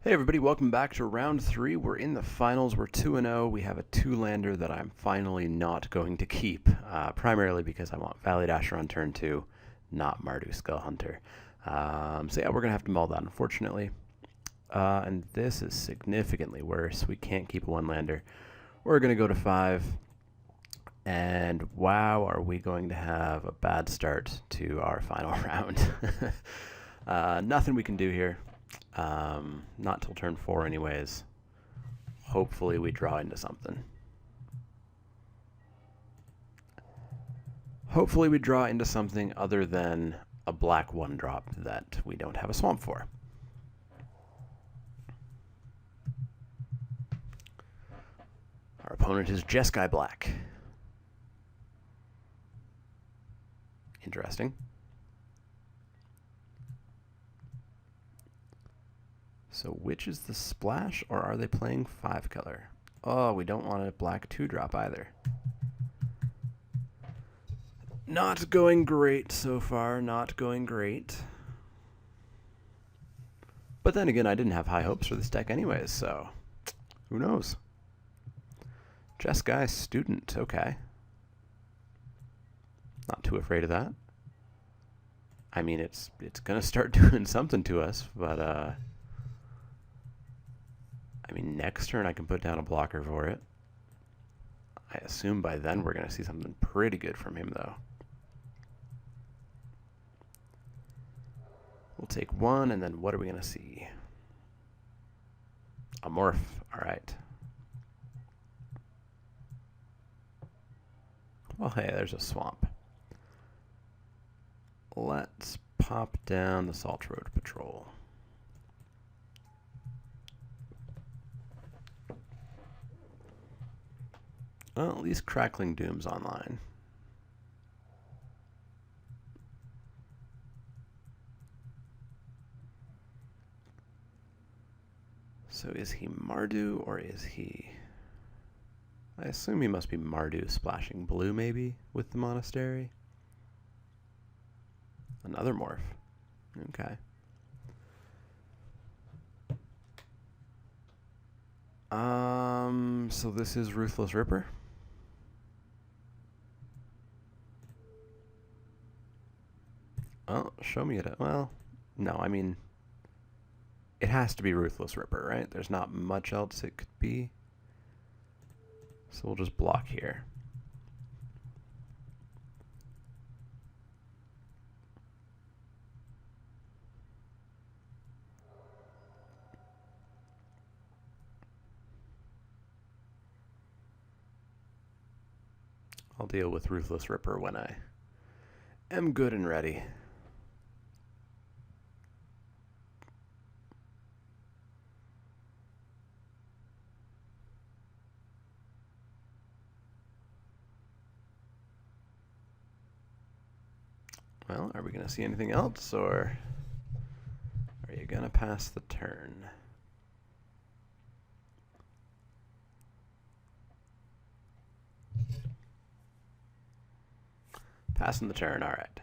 Hey everybody, welcome back to round 3. We're in the finals. We're 2-0. We have a 2-lander that I'm finally not going to keep, primarily because I want Valley Dasher on turn 2, not Mardu Skull Hunter. So yeah, we're going to have to mull that, unfortunately. And this is significantly worse. We can't keep a 1-lander. We're going to go to 5. And wow, are we going to have a bad start to our final round. Nothing we can do here. Not till turn 4 anyways. Hopefully we draw into something. Hopefully we draw into something other than a black 1-drop that we don't have a swamp for. Our opponent is Jeskai Black. Interesting. So which is the splash, or are they playing 5-color? Oh, we don't want a black 2-drop either. Not going great so far, not going great. But then again, I didn't have high hopes for this deck anyways, so who knows? Jeskai Student, okay. Not too afraid of that. I mean, it's gonna start doing something to us, but I mean, next turn I can put down a blocker for it. I assume by then we're gonna see something pretty good from him, though. We'll take 1, and then what are we gonna see? A morph, all right. Well, hey, there's a swamp. Let's pop down the Salt Road Patrol. Well, at least Crackling Doom's online. So is he Mardu, or is he... I assume he must be Mardu splashing blue, maybe, with the Monastery. Another morph. Okay. So this is Ruthless Ripper. Oh, show me it. Well, no, I mean, it has to be Ruthless Ripper, right? There's not much else it could be. So we'll just block here. I'll deal with Ruthless Ripper when I am good and ready. Well, are we going to see anything else, or are you going to pass the turn? Passing the turn, all right.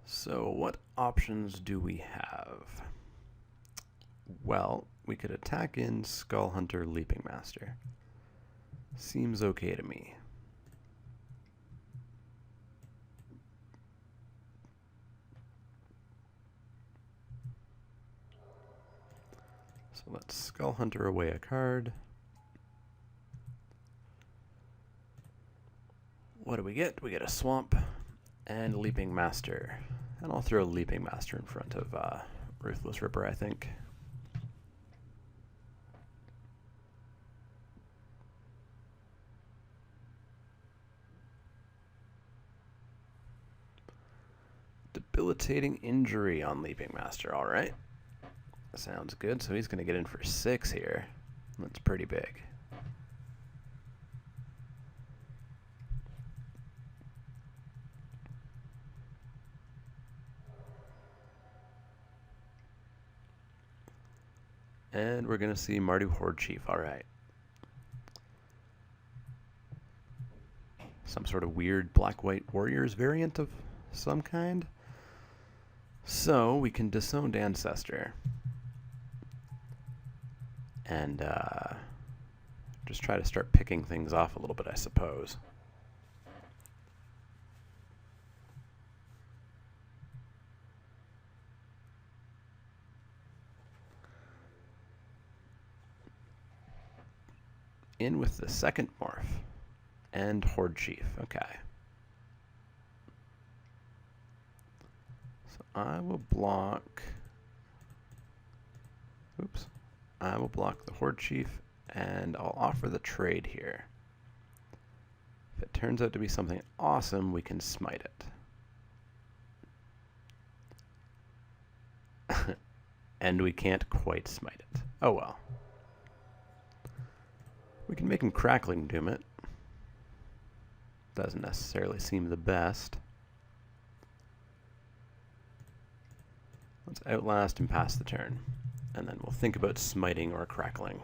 So what options do we have? Well, we could attack in Skull Hunter Leaping Master. Seems okay to me. So let's Skull Hunter away a card. What do we get? We get a Swamp and Leaping Master. And I'll throw Leaping Master in front of Ruthless Ripper, I think. Debilitating injury on Leaping Master, all right. Sounds good, so he's going to get in for 6 here. That's pretty big. And we're going to see Mardu Horde Chief, all right. Some sort of weird black-white warriors variant of some kind. So we can disowned ancestor and just try to start picking things off a little bit, I suppose. In with the second morph and Horde Chief. Okay. So I will block. Oops. I will block the Horde Chief and I'll offer the trade here. If it turns out to be something awesome, we can smite it. And we can't quite smite it. Oh well. We can make him Crackling Doom it. Doesn't necessarily seem the best. Let's Outlast and pass the turn. And then we'll think about smiting or crackling.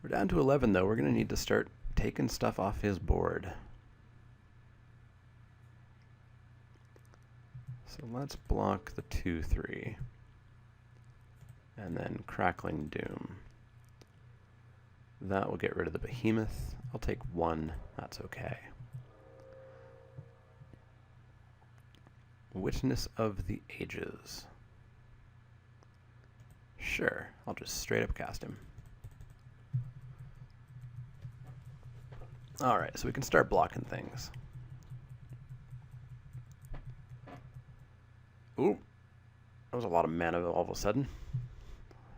We're down to 11 though. We're going to need to start taking stuff off his board. So let's block the 2/3. And then Crackling Doom. That will get rid of the Behemoth. I'll take 1. That's okay. Witness of the Ages. Sure, I'll just straight up cast him. Alright, so we can start blocking things. Ooh, that was a lot of mana all of a sudden.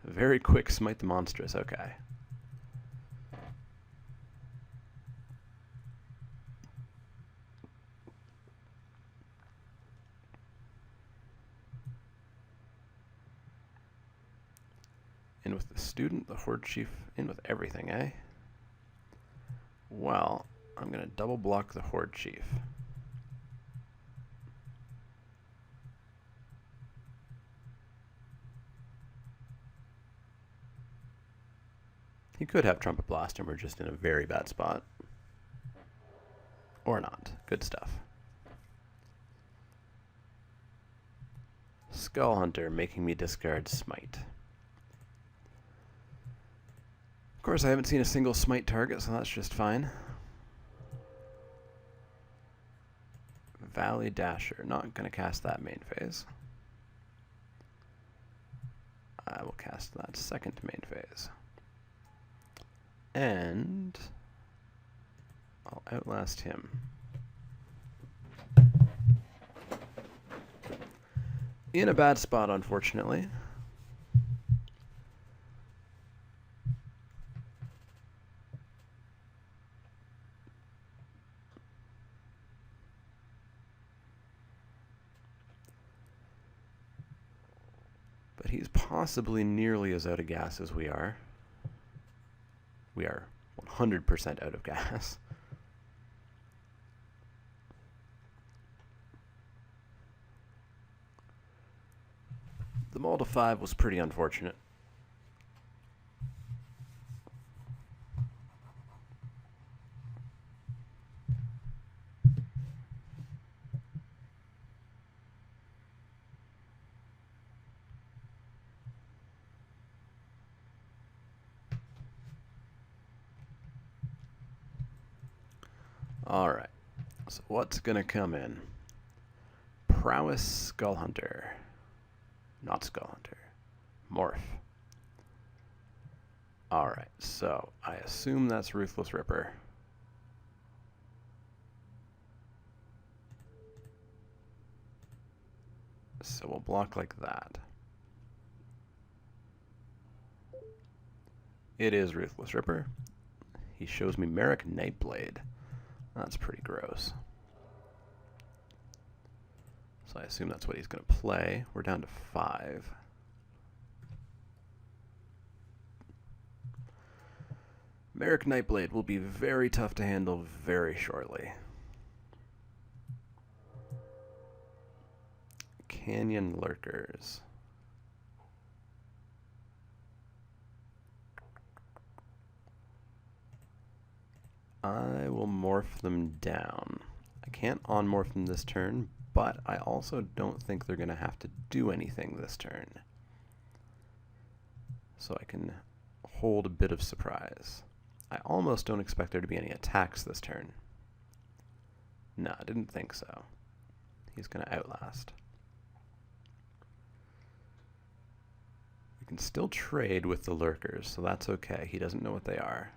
Very quick Smite the Monstrous, okay. In with the Student, the Horde Chief, in with everything, eh? Well, I'm going to double block the Horde Chief. He could have Trumpet Blast and we're just in a very bad spot. Or not. Good stuff. Skull Hunter making me discard Smite. Of course, I haven't seen a single Smite target, so that's just fine. Valley Dasher. Not going to cast that main phase. I will cast that second main phase. And I'll Outlast him. In a bad spot, unfortunately. But he's possibly nearly as out of gas as we are. We are 100% out of gas. The Maul to 5 was pretty unfortunate. Alright, so what's going to come in? Prowess Skull Hunter. Not Skull Hunter. Morph. Alright, so I assume that's Ruthless Ripper. So we'll block like that. It is Ruthless Ripper. He shows me Merrick Nightblade. That's pretty gross. So I assume that's what he's going to play. We're down to 5. Merrick Nightblade will be very tough to handle very shortly. Canyon Lurkers. I will morph them down. I can't on-morph them this turn, but I also don't think they're going to have to do anything this turn. So I can hold a bit of surprise. I almost don't expect there to be any attacks this turn. No, I didn't think so. He's going to outlast. We can still trade with the lurkers, so that's okay. He doesn't know what they are.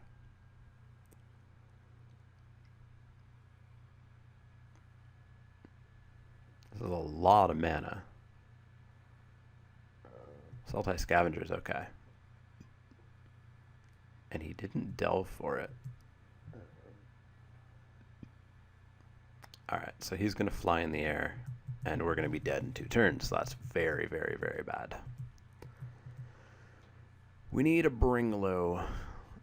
This is a lot of mana. Sultai Scavenger's okay. And he didn't delve for it. Alright, so he's going to fly in the air, and we're going to be dead in 2 turns, so that's very, very, very bad. We need a bring low.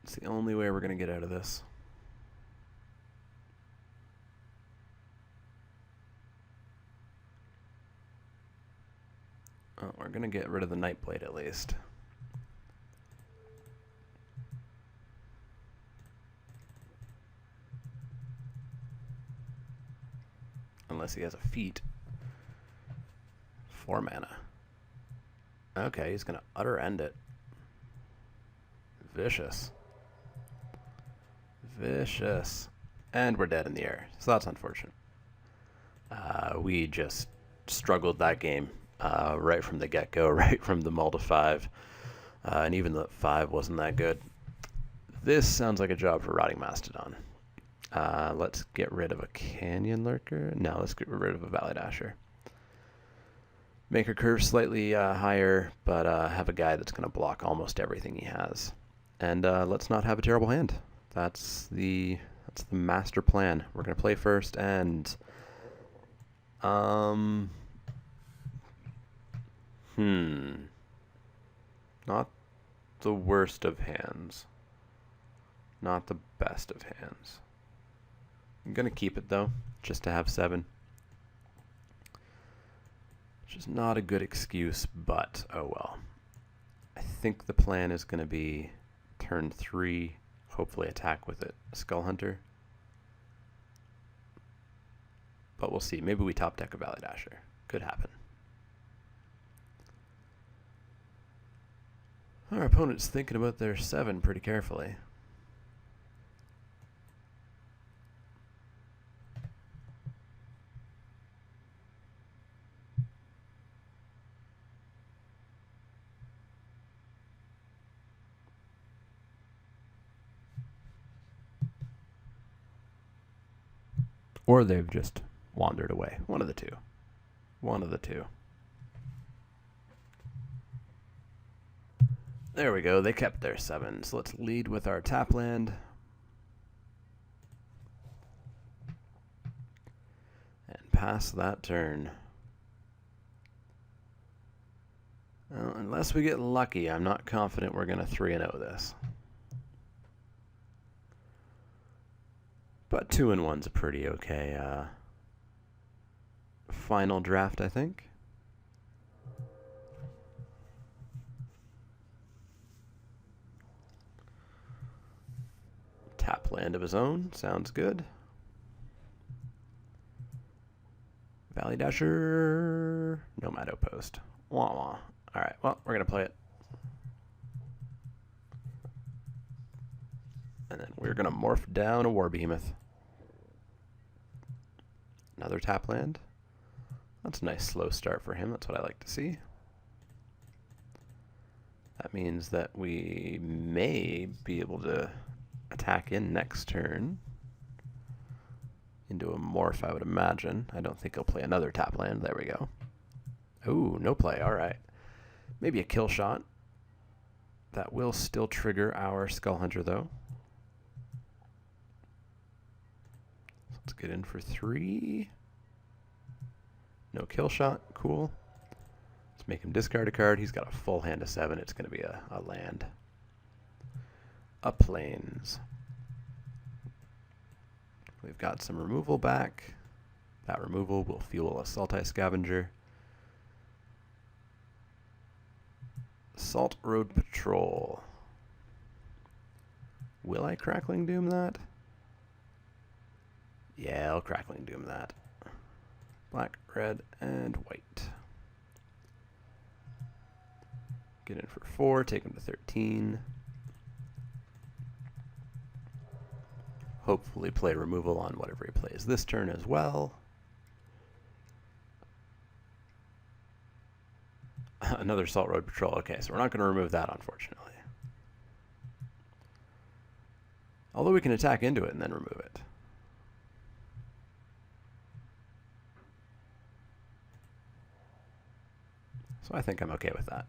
It's the only way we're going to get out of this. Oh, we're going to get rid of the Nightblade at least. Unless he has a feat. 4 mana. Okay, he's going to utter end it. Vicious. Vicious. And we're dead in the air, so that's unfortunate. We just struggled that game right from the get-go, right from the mull to 5. And even the 5 wasn't that good. This sounds like a job for Rotting Mastodon. Let's get rid of a Canyon Lurker. No, let's get rid of a Valley Dasher. Make her curve slightly higher, but have a guy that's going to block almost everything he has. And let's not have a terrible hand. That's the master plan. We're going to play first, and not the worst of hands. Not the best of hands. I'm going to keep it, though, just to have 7. Which is not a good excuse, but oh well. I think the plan is going to be turn 3, hopefully attack with it, Skull Hunter. But we'll see. Maybe we top deck a Valley Dasher. Could happen. Our opponent's thinking about their 7 pretty carefully. Or they've just wandered away. One of the two. One of the two. There we go. They kept their 7. So let's lead with our tap land. And pass that turn. Well, unless we get lucky, I'm not confident we're going to 3-0 this. But 2-1's a pretty okay final draft, I think. Tap land of his own, sounds good. Valley Dasher, Nomad Outpost. Wah wah. Alright, well, we're going to play it. And then we're going to morph down a War Behemoth. Another tap land. That's a nice slow start for him. That's what I like to see. That means that we may be able to attack in next turn into a morph, I would imagine. I don't think he'll play another tap land. There we go. Ooh, no play. All right. Maybe a kill shot. That will still trigger our Skull Hunter, though. Let's get in for 3. No kill shot. Cool. Let's make him discard a card. He's got a full hand of 7. It's going to be a land. A plains. We've got some removal back. That removal will fuel a Sultai Scavenger. Salt Road Patrol. Will I Crackling Doom that? Yeah, I'll Crackling Doom that. Black, red, and white. Get in for 4, take him to 13. Hopefully play removal on whatever he plays this turn as well. Another Salt Road Patrol. Okay, so we're not going to remove that, unfortunately. Although we can attack into it and then remove it. So I think I'm okay with that.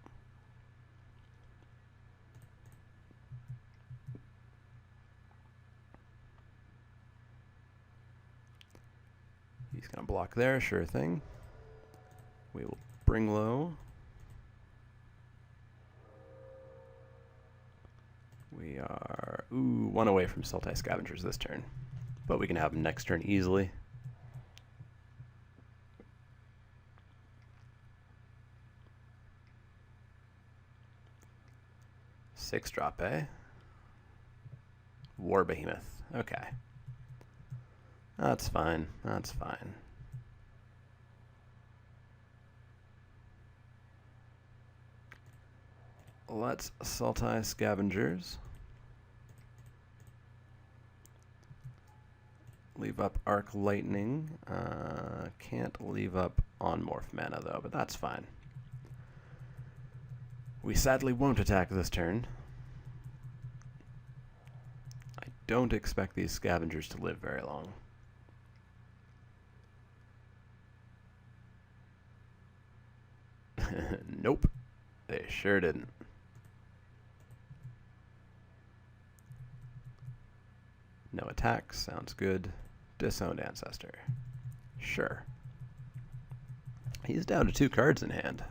He's going to block there, sure thing. We will bring low. We are, one away from Sultai Scavengers this turn. But we can have them next turn easily. Six drop, eh? War Behemoth. Okay. That's fine. That's fine. Let's Sultai Scavengers. Leave up Arc Lightning. Can't leave up on Morph Mana though, but that's fine. We sadly won't attack this turn. I don't expect these Scavengers to live very long. Nope, they sure didn't. No attacks, sounds good. Disowned Ancestor. Sure. He's down to 2 cards in hand.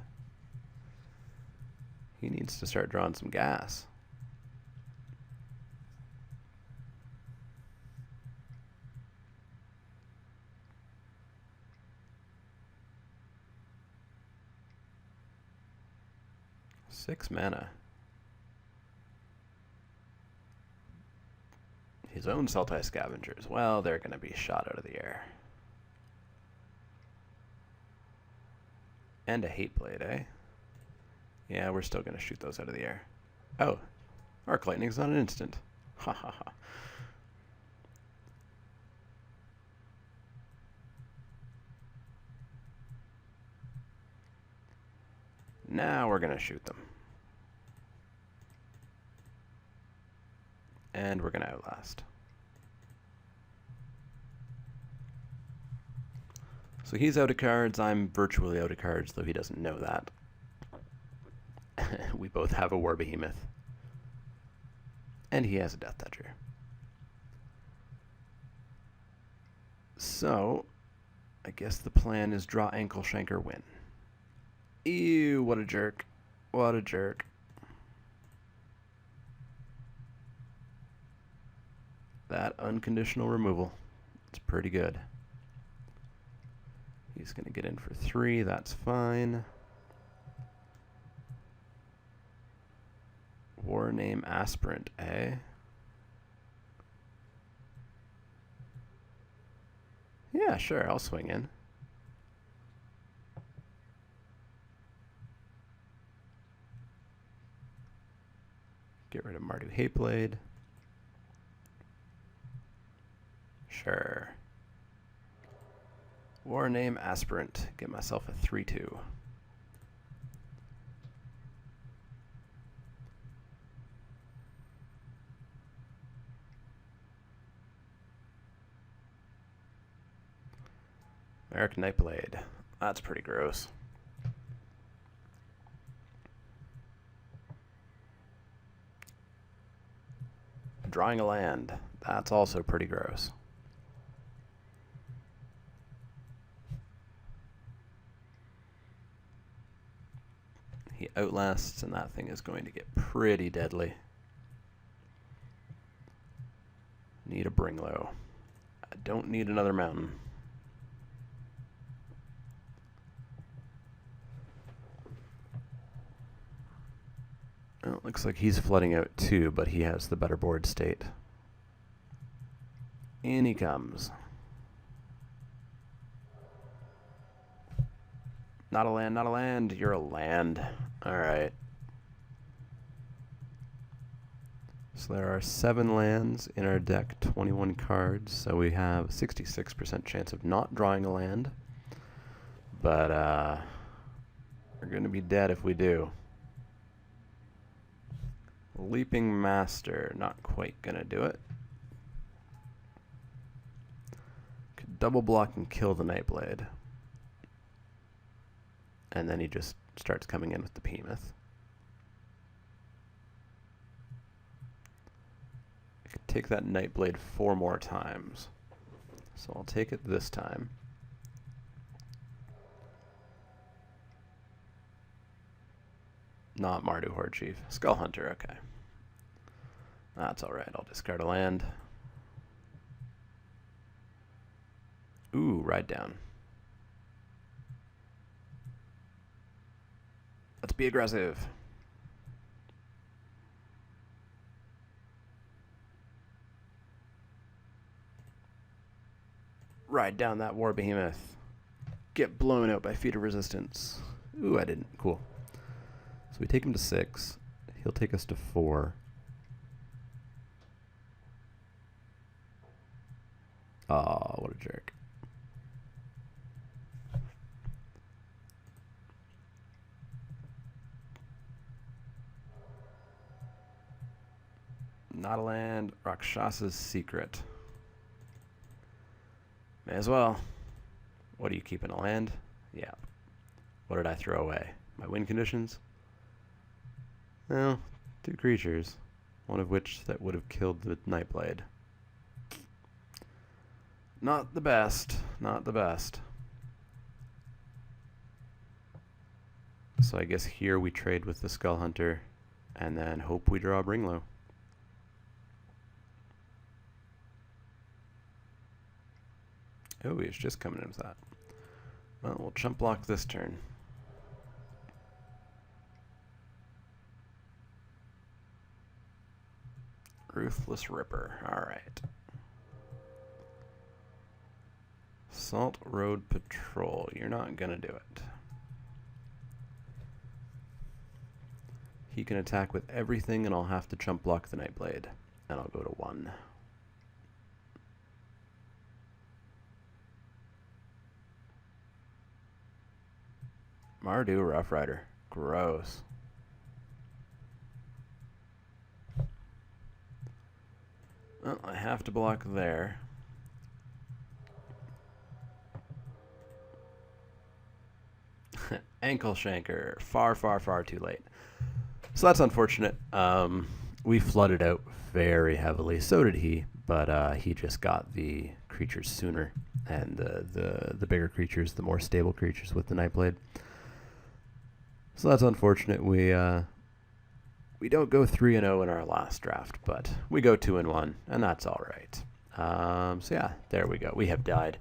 He needs to start drawing some gas. Six mana. His own Sultai Scavengers. Well, they're going to be shot out of the air. And a Hate Blade, eh? Yeah, we're still going to shoot those out of the air. Oh, Arc Lightning's not an instant. Ha ha ha. Now we're going to shoot them. And we're going to Outlast. So he's out of cards, I'm virtually out of cards, though he doesn't know that. We both have a War Behemoth. And he has a Death Toucher. So, I guess the plan is draw Ankle Shanker, win. Ew, what a jerk. What a jerk. That unconditional removal. It's pretty good. He's going to get in for 3, that's fine. War Name Aspirant, eh? Yeah, sure, I'll swing in. Get rid of Mardu Hateblade. Sure. War Name Aspirant. Get myself a 3/2. American Nightblade. That's pretty gross. Drawing a land. That's also pretty gross. He outlasts, and that thing is going to get pretty deadly. Need a Bring Low. I don't need another mountain. Well, it looks like he's flooding out too, but he has the better board state. In he comes. Not a land, not a land. You're a land. Alright. So there are 7 lands in our deck, 21 cards, so we have a 66% chance of not drawing a land. But, we're going to be dead if we do. Leaping Master, not quite going to do it. Could double block and kill the Nightblade. And then he just starts coming in with the Behemoth. I could take that Nightblade 4 more times. So I'll take it this time. Not Mardu Horde Chief. Skull Hunter, okay. That's alright, I'll discard a land. Ooh, Ride Down. Let's be aggressive. Ride down that War Behemoth. Get blown out by Feat of Resistance. Ooh, I didn't. Cool. So we take him to 6. He'll take us to 4. Aw, what a jerk. Not a land. Rakshasa's Secret. May as well. What are you keeping, a land? Yeah. What did I throw away? My win conditions? Well, 2 creatures. One of which that would have killed the Nightblade. Not the best. Not the best. So I guess here we trade with the Skull Hunter and then hope we draw Bringlow. Oh, he's just coming in with that. Well, we'll chump block this turn. Ruthless Ripper. Alright. Salt Road Patrol. You're not gonna do it. He can attack with everything, and I'll have to chump block the Nightblade. And I'll go to 1. Mardu Rough Rider. Gross. Well, I have to block there. Ankle Shanker. Far, far, far too late. So that's unfortunate. We flooded out very heavily. So did he, but he just got the creatures sooner. And the bigger creatures, the more stable creatures with the Nightblade. So that's unfortunate. We don't go 3-0 in our last draft, but we go 2-1, and that's all right. So yeah, there we go. We have died.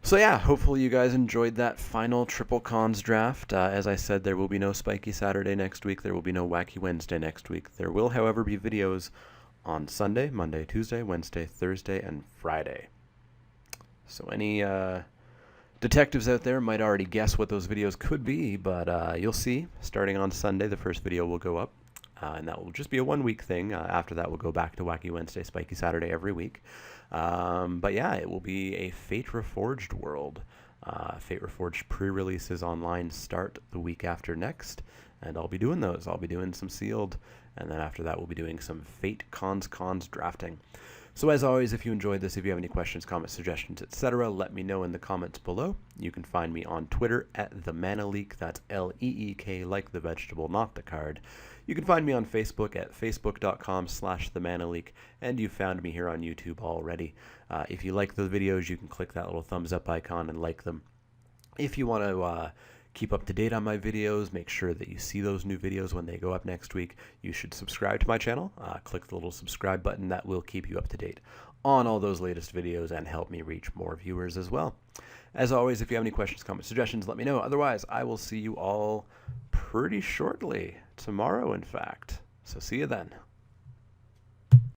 So yeah, hopefully you guys enjoyed that final Triple Cons draft. As I said, there will be no Spikey Saturday next week. There will be no Wacky Wednesday next week. There will, however, be videos on Sunday, Monday, Tuesday, Wednesday, Thursday, and Friday. So any detectives out there might already guess what those videos could be, but you'll see. Starting on Sunday, the first video will go up, and that will just be a 1-week thing. After that, we'll go back to Wacky Wednesday, Spikey Saturday every week. But yeah, it will be a Fate Reforged world. Fate Reforged pre-releases online start the week after next, and I'll be doing those. I'll be doing some sealed, and then after that, we'll be doing some Fate Cons drafting. So as always, if you enjoyed this, if you have any questions, comments, suggestions, etc., let me know in the comments below. You can find me on Twitter at @TheManaLeek. That's L-E-E-K, like the vegetable, not the card. You can find me on Facebook at facebook.com/TheManaLeek, and you found me here on YouTube already. If you like the videos, you can click that little thumbs up icon and like them. If you want to keep up to date on my videos, make sure that you see those new videos when they go up next week, you should subscribe to my channel. Click the little subscribe button. That will keep you up to date on all those latest videos and help me reach more viewers as well. As always, if you have any questions, comments, suggestions, let me know. Otherwise, I will see you all pretty shortly. Tomorrow, in fact. So see you then.